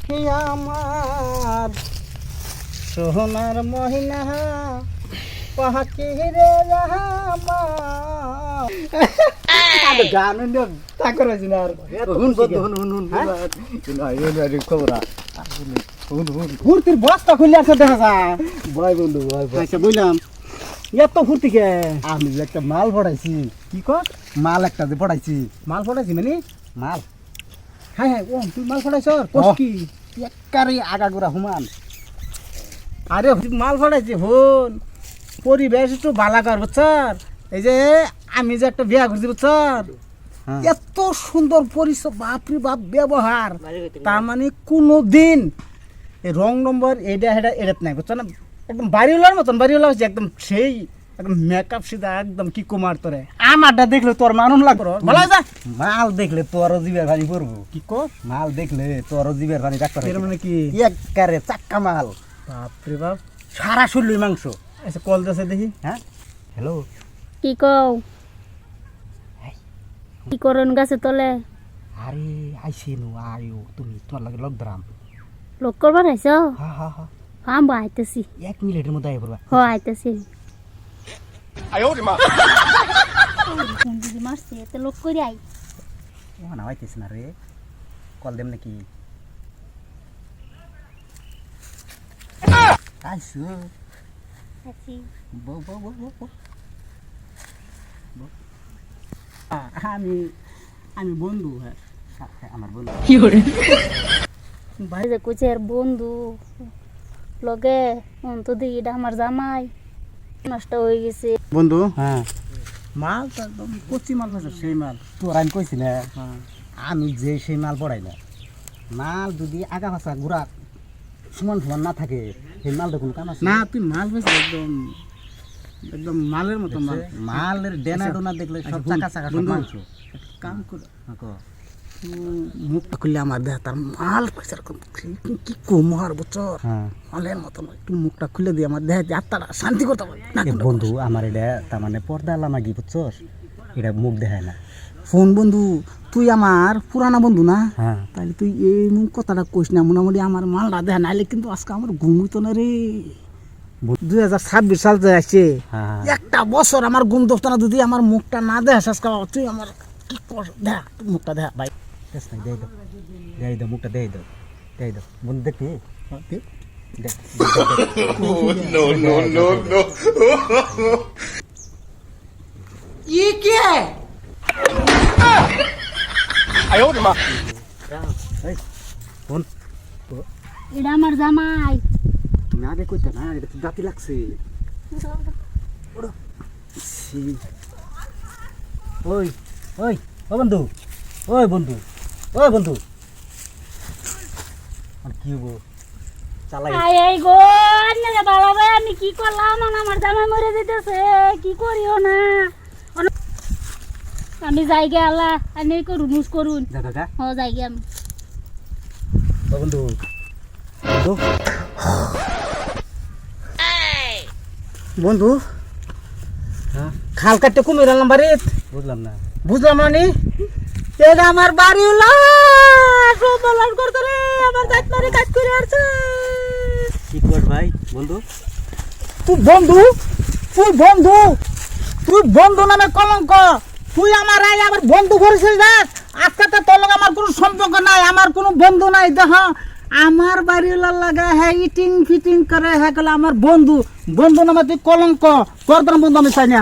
পাখি আমার সোনার মহিনা পাখি রে আমার গান তা করেছি না ফুর্তির বস্তা খুলে আছে দেখা যায় ভাই বন্ধু ভাই আচ্ছা বুঝলাম এত ফুর্তি কে আমি যে একটা মাল পড়াইছি। কি কর মাল একটা যে পড়াইছি। মাল ফটাইছি মানে মাল হ্যাঁ হ্যাঁ ও তুই মাল ফটাইছ কি একারে আগাগোড়া হুমান। আরে মাল ফটাইছি হন পরিবেশ একটু বালা কর বুঝছর এই যে আমি যে একটা বিয়া করছি বুঝছর এত সুন্দর পরিচয় বাপরে বাপ ব্যবহার তার মানে কোনো দিন এই রং নম্বর এটা এটা এটাত নাই বুঝছো না একদম বাড়িওয়ালার মতন বাড়িওয়ালা হচ্ছে একদম সেই একদম মেকআপ সিধা একদম কি কুমার তোরে আমারটা দেখলে তোর মানুন লাগবে। ভালো যা মাল দেখলে তোর জিবের পানি পড়বো। কি কর মাল দেখলে তোর জিবের পানি ডাক্তার এর মানে কি একারে চাক্কা মাল বাপরে বাপ সারা শরীর মাংস। আচ্ছা কল দাসে দেখি হ্যাঁ হ্যালো কি কও কি করন গাছে তলে আরে আইসি নো আয়ো তুমি তোমার লাগে লক ধরাম। লোক করবার আইছ হা হা হা আমি আইতেছি 1 মিনিটের মধ্যে আই পড়বা। হ আইতেছি দিদি মারছে এতে লোক করে আই ও না আইতেছ না রে কল দেম নাকি আইসু আছি বউ বউ বউ বউ আমি আমি বন্ধু হ্যাঁ আমার বন্ধু ভাই যে কুচের বন্ধু লগে অন্ত দিকে এটা আমার জামাই নষ্ট হয়ে গেছে বন্ধু হ্যাঁ মাল তো একদম কচি মাল পাইছ সেই মাল তোর আমি কইছি না হ্যাঁ আমি যে সেই মাল পড়াই না মাল যদি আগা পাশা ঘুরা সমান সমান না থাকে সেই মালটা কোনো কাম আছে না তুই মাল পাইছ একদম একদম মালের মতো মাল মালের ডেনা ডোনা দেখলে সব চাকা চাকা সব বন্ধু, মাংস। কাম করে হ্যাঁ, কও। মুখটা খুললে আমার দেহ তার মাল পাইছে এরকম কি কোমর বুঝছর হ্যাঁ মালের মতন একটু মুখটা খুলে দিয়ে আমার দেহ আত্মাটা শান্তি করতে পারে না এ বন্ধু আমার এটা তার মানে পর্দা লামাগি বুঝছস এটা মুখ দেখায় না। ফোন বন্ধু তুই আমার পুরানা বন্ধু না হ্যাঁ তাহলে তুই এই মুখ কথাটা কইস না মোটামুটি আমার মালটা দেখ নাইলে কিন্তু আজকে আমার ঘুমিত না রে 2026 সাল যে আসছে হ্যাঁ একটা বছর আমার ঘুম ধরতো না যদি আমার মুখটা না দেখ আজকে তুই আমার কি কর দেখ তুই মুখটা দেখ ভাই বেশ নাই দেই দাও মুখটা দেই দাও বন্ধু দেখবি দেখ কি কে ফোন এটা আমার জামাই তুমি আগে কইতে না এটা তো দাঁতি লাগছে। ছি। ওই ওই ও বন্ধু ওই বন্ধু ওই বন্ধু আর কি হবো চালাই আই এই গো না বাবা ভাই আমি কি করলাম আমার জামাই মরে যেতেছে কি করিও না আমি যাই গে আল্লাহ আমি করুন মুস করুন যা দাদা হ যাই গে আমি ও বন্ধু বন্ধু বন্ধু হ্যাঁ খাল কাটতে কুমির আনলাম বাড়িত বুঝলাম না বুঝলাম মানে এটা আমার বাড়ি হলো সব বলার করতে রে আমার দাঁত মারি কাজ করে আসছে কি কর ভাই বন্ধু তুই বন্ধু তুই বন্ধু নামে কলঙ্ক তুই আমার আগে আমার বন্ধু করেছিস দেখ আজকে তো তোর লগে আমার কোনো সম্পর্ক নাই আমার কোনো বন্ধু নাই দেখ আমার বাড়ির লাগে হ্যাঁ ইটিং ফিটিং করে হ্যাঁ গেলে আমার বন্ধু নামে তুই কলঙ্ক তোর বন্ধু আমি চাই না